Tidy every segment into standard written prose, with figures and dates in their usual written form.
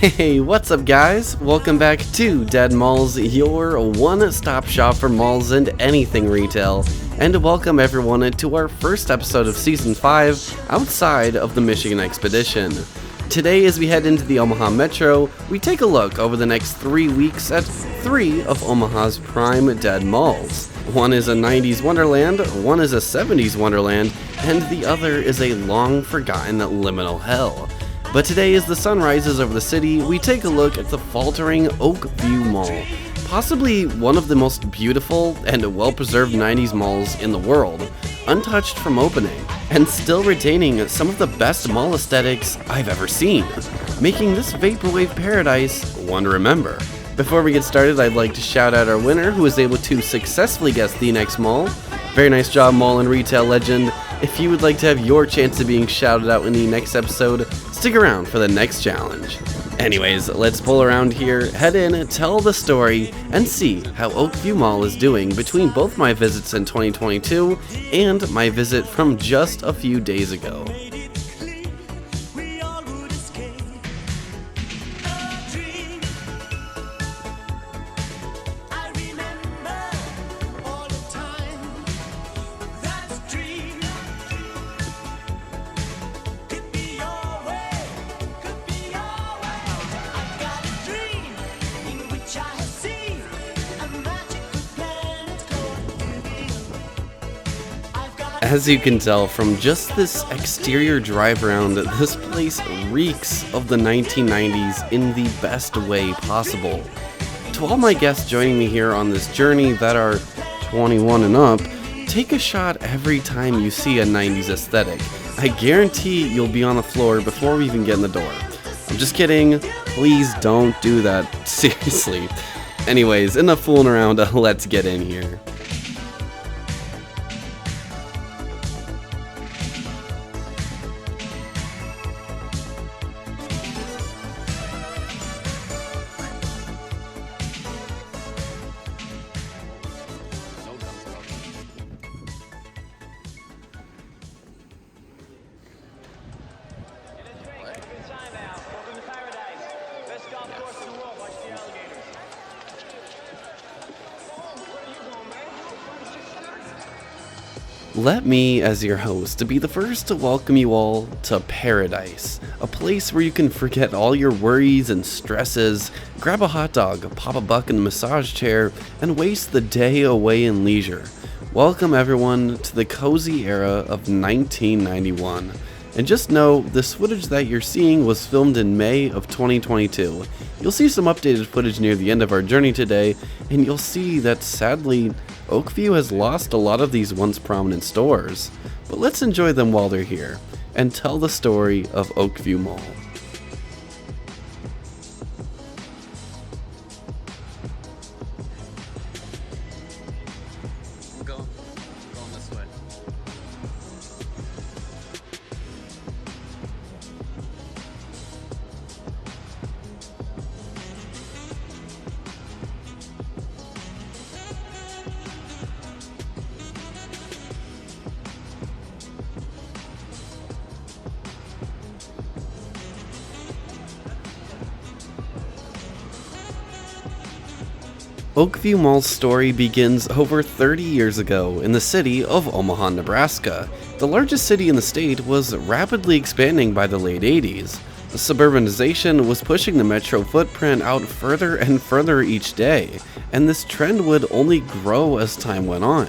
Hey, what's up guys? Welcome back to Dead Malls, your one-stop shop for malls and anything retail. And welcome everyone to our first episode of Season 5 outside of the Michigan Expedition. Today, as we head into the Omaha Metro, we take a look over the next 3 weeks at 3 of Omaha's prime dead malls. One is a 90s wonderland, one is a 70s wonderland, and the other is a long-forgotten liminal hell. But today, as the sun rises over the city, we take a look at the faltering Oakview Mall, possibly one of the most beautiful and well-preserved 90s malls in the world, untouched from opening, and still retaining some of the best mall aesthetics I've ever seen, making this vaporwave paradise one to remember. Before we get started, I'd like to shout out our winner who was able to successfully guess the next mall. Very nice job, mall and retail legend. If you would like to have your chance of being shouted out in the next episode, stick around for the next challenge. Anyways, let's pull around here, head in, tell the story, and see how Oakview Mall is doing between both my visits in 2022 and my visit from just a few days ago. As you can tell from just this exterior drive around, this place reeks of the 1990s in the best way possible. To all my guests joining me here on this journey that are 21 and up, take a shot every time you see a 90s aesthetic. I guarantee you'll be on the floor before we even get in the door. I'm just kidding, please don't do that, seriously. Anyways, enough fooling around, let's get in here. Let me, as your host, be the first to welcome you all to paradise, a place where you can forget all your worries and stresses, grab a hot dog, pop a buck in the massage chair, and waste the day away in leisure. Welcome everyone to the cozy era of 1991. And just know, this footage that you're seeing was filmed in May of 2022. You'll see some updated footage near the end of our journey today, and you'll see that sadly, Oakview has lost a lot of these once prominent stores. But let's enjoy them while they're here, and tell the story of Oakview Mall. Going this way. Oakview Mall's story begins over 30 years ago in the city of Omaha, Nebraska. The largest city in the state was rapidly expanding by the late 80s. The suburbanization was pushing the metro footprint out further and further each day, and this trend would only grow as time went on.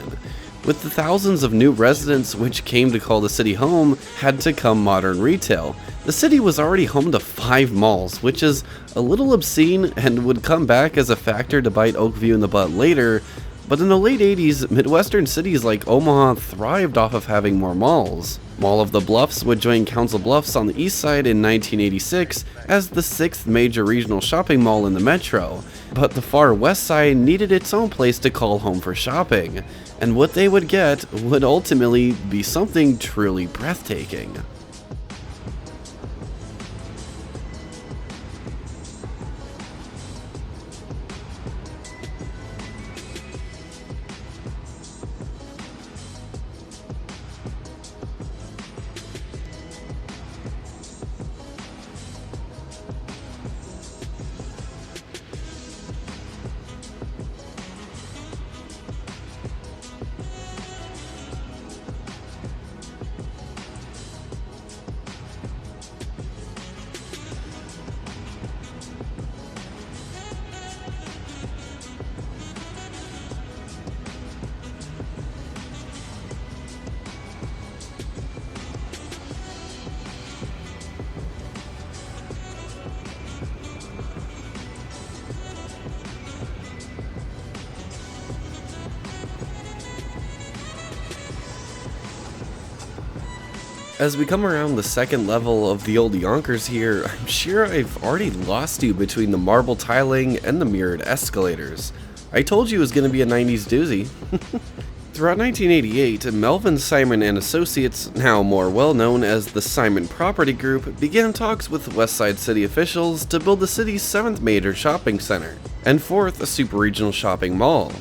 With the thousands of new residents which came to call the city home, had to come modern retail. The city was already home to 5 malls, which is a little obscene and would come back as a factor to bite Oakview in the butt later, but in the late 80s, Midwestern cities like Omaha thrived off of having more malls. Mall of the Bluffs would join Council Bluffs on the east side in 1986 as the 6th major regional shopping mall in the metro, but the far west side needed its own place to call home for shopping, and what they would get would ultimately be something truly breathtaking. As we come around the second level of the old Yonkers here, I'm sure I've already lost you between the marble tiling and the mirrored escalators. I told you it was going to be a 90s doozy. Throughout 1988, Melvin Simon and Associates, now more well known as the Simon Property Group, began talks with Westside City officials to build the city's 7th major shopping center, and 4th super-regional shopping mall.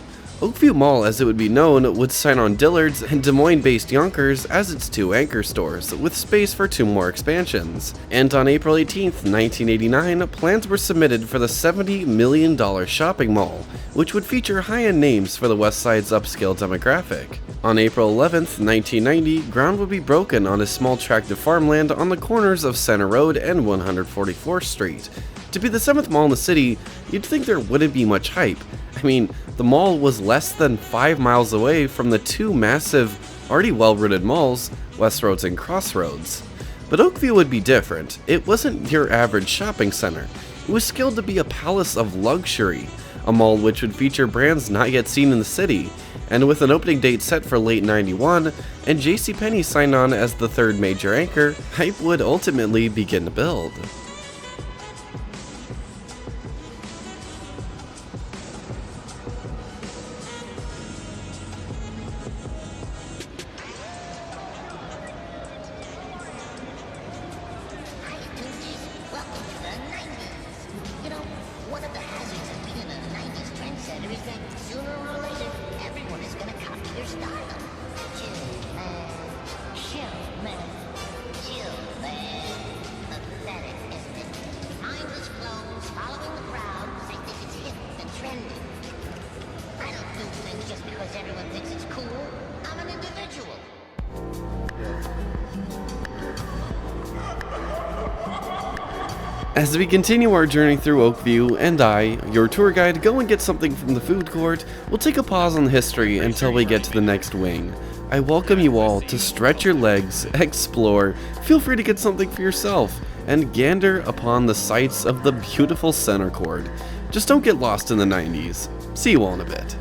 Oakview Mall, as it would be known, would sign on Dillard's and Des Moines-based Yonkers as its 2 anchor stores, with space for 2 more expansions. And on April 18, 1989, plans were submitted for the $70 million shopping mall, which would feature high-end names for the West Side's upscale demographic. On April 11, 1990, ground would be broken on a small tract of farmland on the corners of Center Road and 144th Street. To be the 7th mall in the city, you'd think there wouldn't be much hype. I mean, the mall was less than 5 miles away from the 2 massive, already well-rooted malls, Westroads and Crossroads. But Oakview would be different. It wasn't your average shopping center. It was skilled to be a palace of luxury, a mall which would feature brands not yet seen in the city, and with an opening date set for late 91, and JCPenney signed on as the 3rd major anchor, hype would ultimately begin to build. One of the hazards of being a 90s trendsetter is that sooner or later, everyone is gonna copy your style. Chill, man. Pathetic, isn't it? Mindless clothes, following the crowd, they think it's hip and trendy. I don't do things just because everyone thinks it's cool. I'm an individual. As we continue our journey through Oakview, and I, your tour guide, go and get something from the food court, we'll take a pause on the history until we get to the next wing. I welcome you all to stretch your legs, explore, feel free to get something for yourself, and gander upon the sights of the beautiful center court. Just don't get lost in the 90s. See you all in a bit.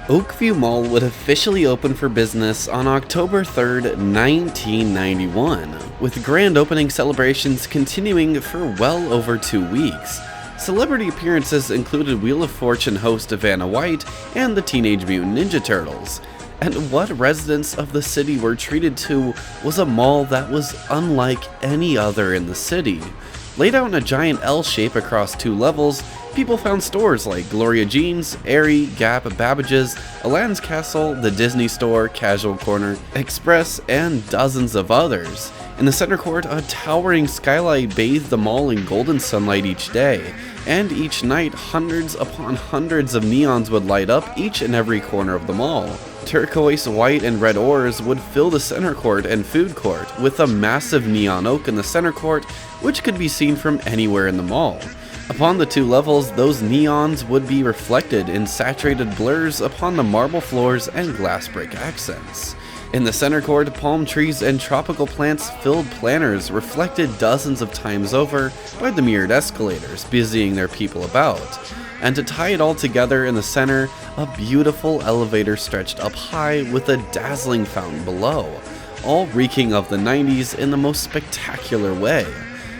Oakview Mall would officially open for business on October 3rd, 1991, with grand opening celebrations continuing for well over 2 weeks. Celebrity appearances included Wheel of Fortune host Vanna White and the Teenage Mutant Ninja Turtles. And what residents of the city were treated to was a mall that was unlike any other in the city. Laid out in a giant L shape across 2 levels, people found stores like Gloria Jeans, Aerie, Gap, Babbage's, Aladdin's Castle, the Disney Store, Casual Corner, Express, and dozens of others. In the center court, a towering skylight bathed the mall in golden sunlight each day, and each night hundreds upon hundreds of neons would light up each and every corner of the mall. Turquoise, white, and red oars would fill the center court and food court, with a massive neon oak in the center court, which could be seen from anywhere in the mall. Upon the two levels, those neons would be reflected in saturated blurs upon the marble floors and glass brick accents. In the center court, palm trees and tropical plants filled planners reflected dozens of times over by the mirrored escalators busying their people about. And to tie it all together in the center, a beautiful elevator stretched up high with a dazzling fountain below, all reeking of the 90s in the most spectacular way.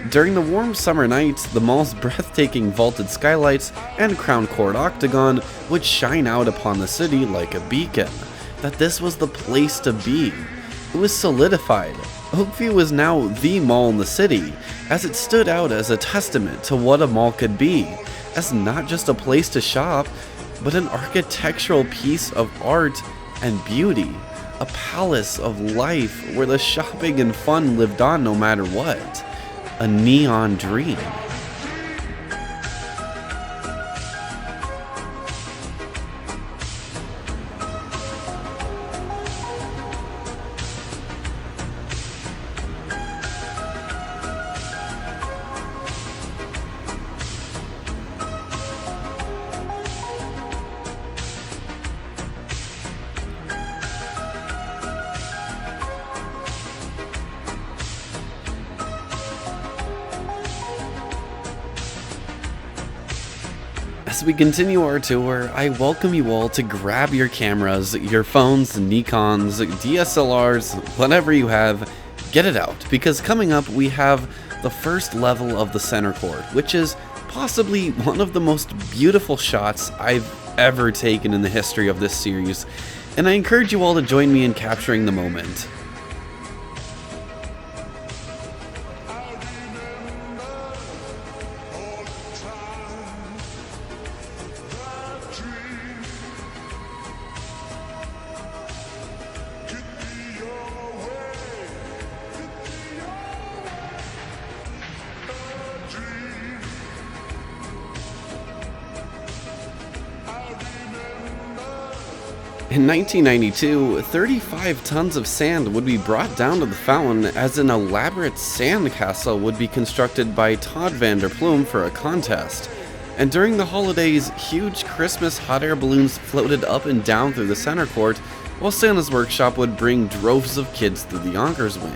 During the warm summer nights, the mall's breathtaking vaulted skylights and crown court octagon would shine out upon the city like a beacon. That this was the place to be. It was solidified. Oakview was now the mall in the city, as it stood out as a testament to what a mall could be, as not just a place to shop, but an architectural piece of art and beauty, a palace of life where the shopping and fun lived on no matter what. A neon dream. As we continue our tour, I welcome you all to grab your cameras, your phones, Nikons, DSLRs, whatever you have, get it out, because coming up we have the first level of the center court, which is possibly one of the most beautiful shots I've ever taken in the history of this series, and I encourage you all to join me in capturing the moment. In 1992, 35 tons of sand would be brought down to the fountain as an elaborate sand castle would be constructed by Todd Vander Plume for a contest. And during the holidays, huge Christmas hot air balloons floated up and down through the center court, while Santa's workshop would bring droves of kids through the Yonkers wing.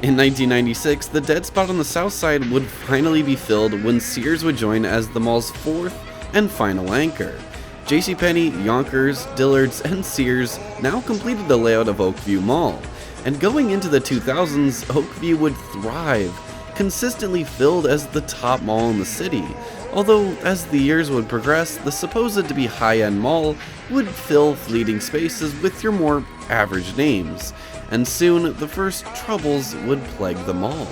In 1996, the dead spot on the south side would finally be filled when Sears would join as the mall's fourth and final anchor. JCPenney, Yonkers, Dillard's, and Sears now completed the layout of Oakview Mall, and going into the 2000s, Oakview would thrive, consistently filled as the top mall in the city, although as the years would progress, the supposed to be high-end mall would fill fleeting spaces with your more average names, and soon the first troubles would plague the mall.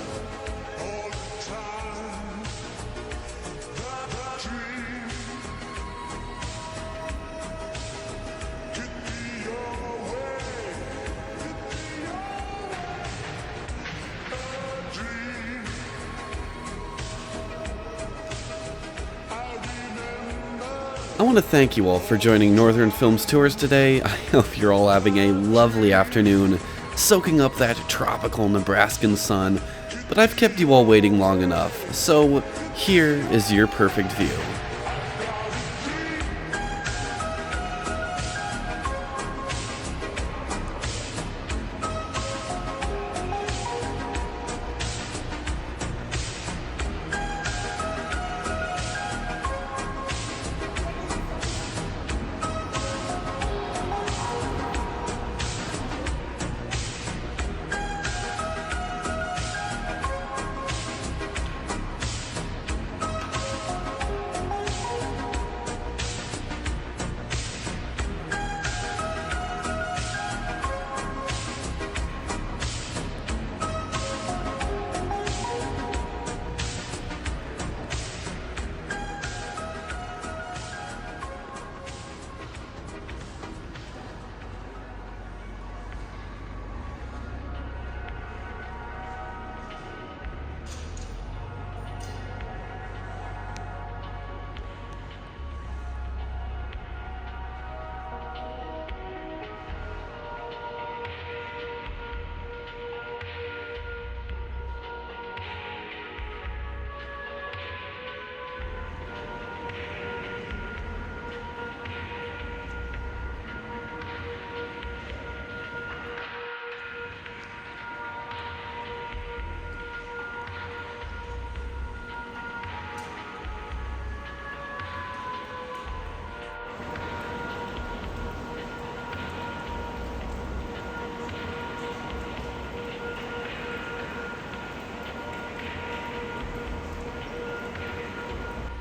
I want to thank you all for joining Northern Films Tours today. I hope you're all having a lovely afternoon, soaking up that tropical Nebraskan sun, but I've kept you all waiting long enough, so here is your perfect view.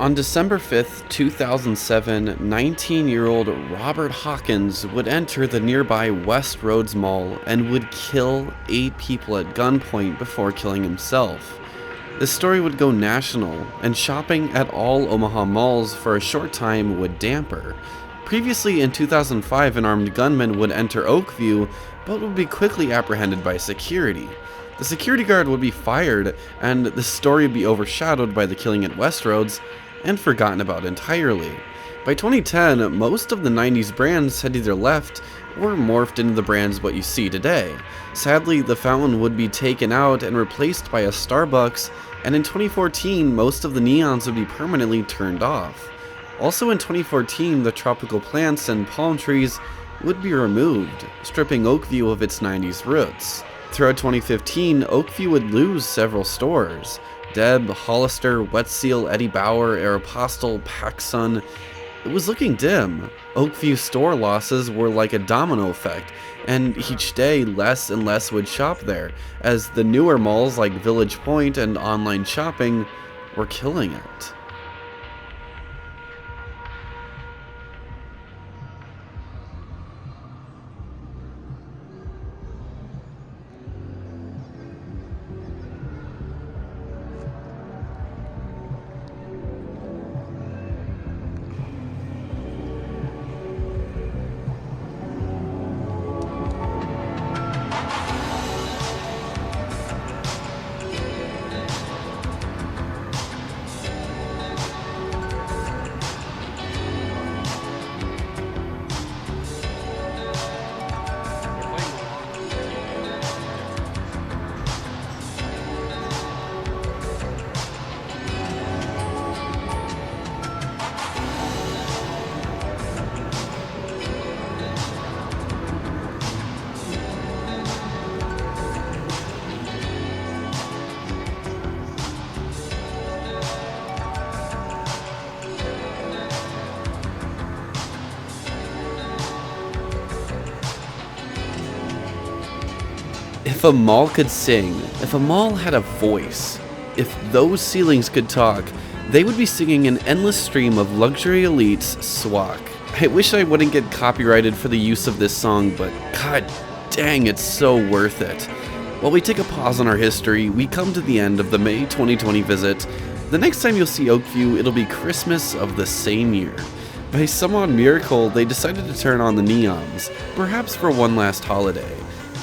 On December 5th, 2007, 19-year-old Robert Hawkins would enter the nearby West Roads Mall and would kill 8 people at gunpoint before killing himself. This story would go national, and shopping at all Omaha malls for a short time would damper. Previously in 2005, an armed gunman would enter Oakview, but would be quickly apprehended by security. The security guard would be fired, and the story would be overshadowed by the killing at Westroads and forgotten about entirely. By 2010, most of the 90s brands had either left or morphed into the brands what you see today. Sadly, the fountain would be taken out and replaced by a Starbucks, and in 2014, most of the neons would be permanently turned off. Also in 2014, the tropical plants and palm trees would be removed, stripping Oakview of its 90s roots. Throughout 2015, Oakview would lose several stores. Deb, Hollister, Wet Seal, Eddie Bauer, Aeropostale, PacSun. It was looking dim. Oakview store losses were like a domino effect, and each day less and less would shop there, as the newer malls like Village Point and online shopping were killing it. If a mall could sing, if a mall had a voice, if those ceilings could talk, they would be singing an endless stream of Luxury Elite's Swak. I wish I wouldn't get copyrighted for the use of this song, but god dang, it's so worth it. While we take a pause on our history, we come to the end of the May 2020 visit. The next time you'll see Oakview, it'll be Christmas of the same year. By some odd miracle, they decided to turn on the neons, perhaps for one last holiday.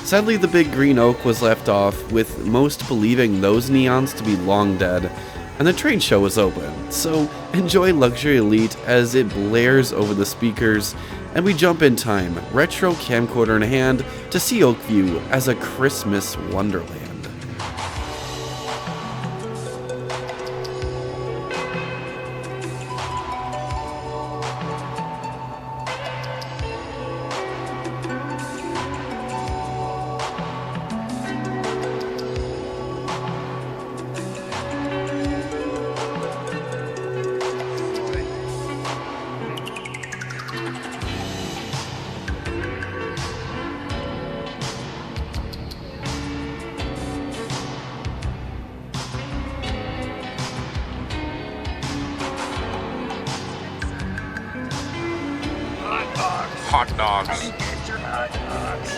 Sadly, the big green oak was left off, with most believing those neons to be long dead, and the trade show was open. So enjoy Luxury Elite as it blares over the speakers, and we jump in time, retro camcorder in hand, to see Oakview as a Christmas wonderland. Hot dogs. Come get your hot dogs.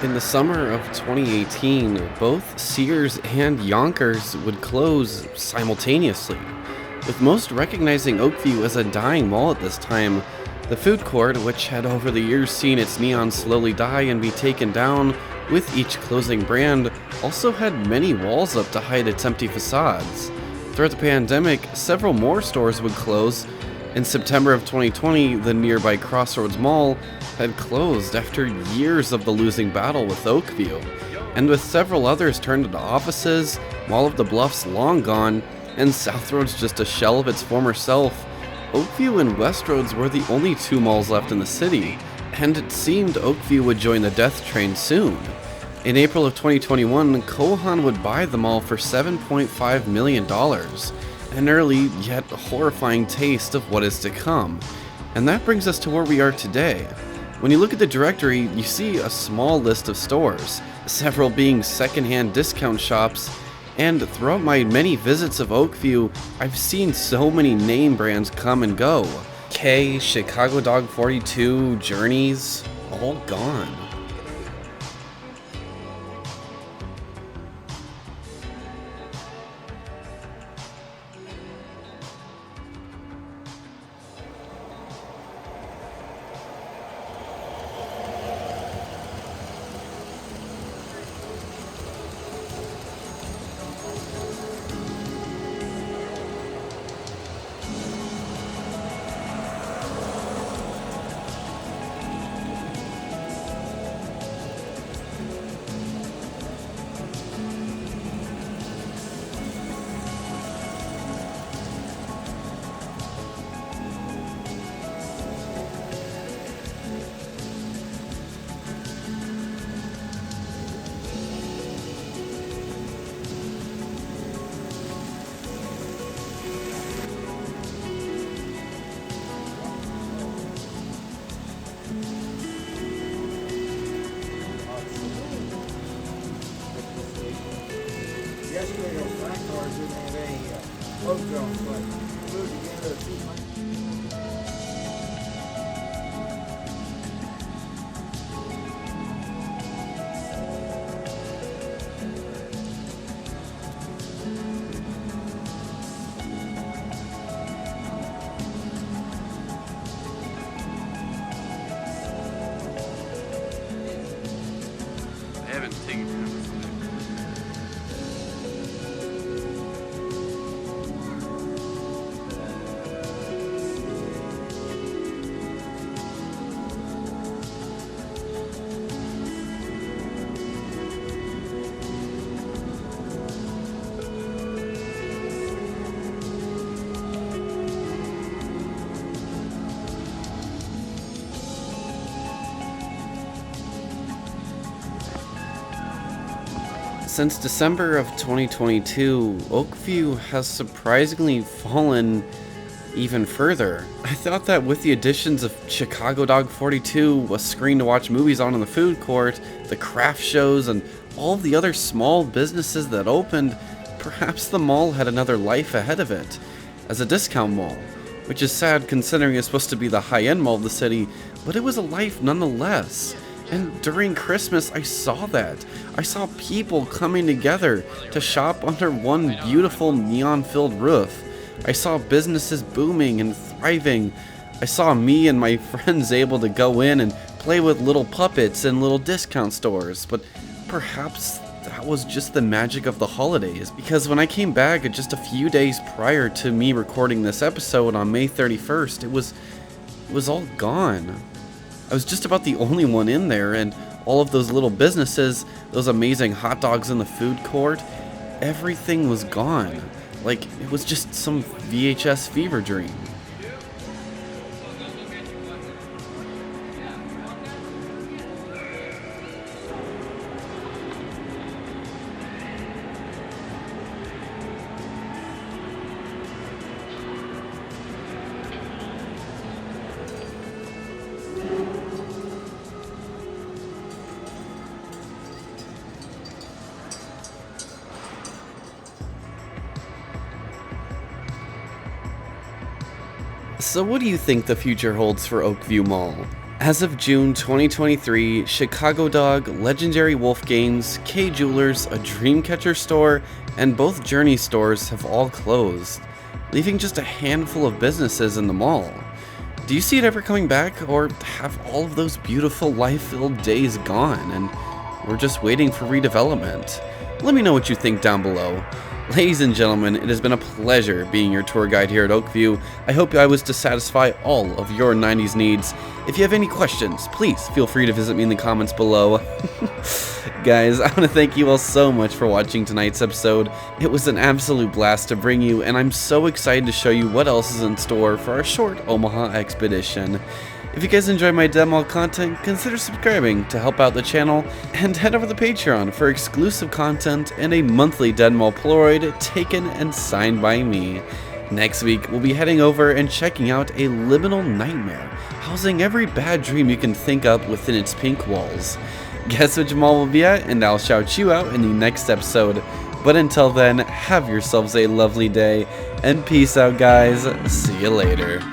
In the summer of 2018, both Sears and Yonkers would close simultaneously, with most recognizing Oakview as a dying mall at this time. The food court, which had over the years seen its neon slowly die and be taken down with each closing brand, also had many walls up to hide its empty facades. Throughout the pandemic, several more stores would close. In September of 2020, the nearby Crossroads Mall had closed after years of the losing battle with Oakview. And with several others turned into offices, Mall of the Bluffs long gone, and South Road's just a shell of its former self. Oakview and West Roads were the only two malls left in the city, and it seemed Oakview would join the death train soon. In April of 2021, Kohan would buy the mall for $7.5 million, an early yet horrifying taste of what is to come. And that brings us to where we are today. When you look at the directory, you see a small list of stores, several being secondhand discount shops, and throughout my many visits of Oakview, I've seen so many name brands come and go. K, Chicago Dog 42, Journeys, all gone. Yesterday, those flat cars didn't have any float zones, but glued together a few months. I haven't taken it. Since December of 2022, Oakview has surprisingly fallen even further. I thought that with the additions of Chicago Dog 42, a screen to watch movies on in the food court, the craft shows, and all the other small businesses that opened, perhaps the mall had another life ahead of it as a discount mall, which is sad considering it's supposed to be the high-end mall of the city, but it was a life nonetheless. And during Christmas, I saw that. I saw people coming together to shop under one beautiful neon-filled roof. I saw businesses booming and thriving. I saw me and my friends able to go in and play with little puppets in little discount stores. But perhaps that was just the magic of the holidays, because when I came back just a few days prior to me recording this episode on May 31st, it was all gone. I was just about the only one in there, and all of those little businesses, those amazing hot dogs in the food court, everything was gone. Like it was just some VHS fever dream. So what do you think the future holds for Oakview Mall? As of June 2023, Chicago Dog, Legendary Wolf Games, K Jewelers, a Dreamcatcher store, and both Journey stores have all closed, leaving just a handful of businesses in the mall. Do you see it ever coming back, or have all of those beautiful life-filled days gone and we're just waiting for redevelopment? Let me know what you think down below. Ladies and gentlemen, it has been a pleasure being your tour guide here at Oakview. I hope I was to satisfy all of your 90s needs. If you have any questions, please feel free to visit me in the comments below. Guys, I want to thank you all so much for watching tonight's episode. It was an absolute blast to bring you, and I'm so excited to show you what else is in store for our short Omaha expedition. If you guys enjoy my demo content, consider subscribing to help out the channel, and head over to Patreon for exclusive content and a monthly Dead Mall Polaroid taken and signed by me. Next week, we'll be heading over and checking out a liminal nightmare, housing every bad dream you can think up within its pink walls. Guess which mall we'll be at, and I'll shout you out in the next episode. But until then, have yourselves a lovely day, and peace out, guys. See you later.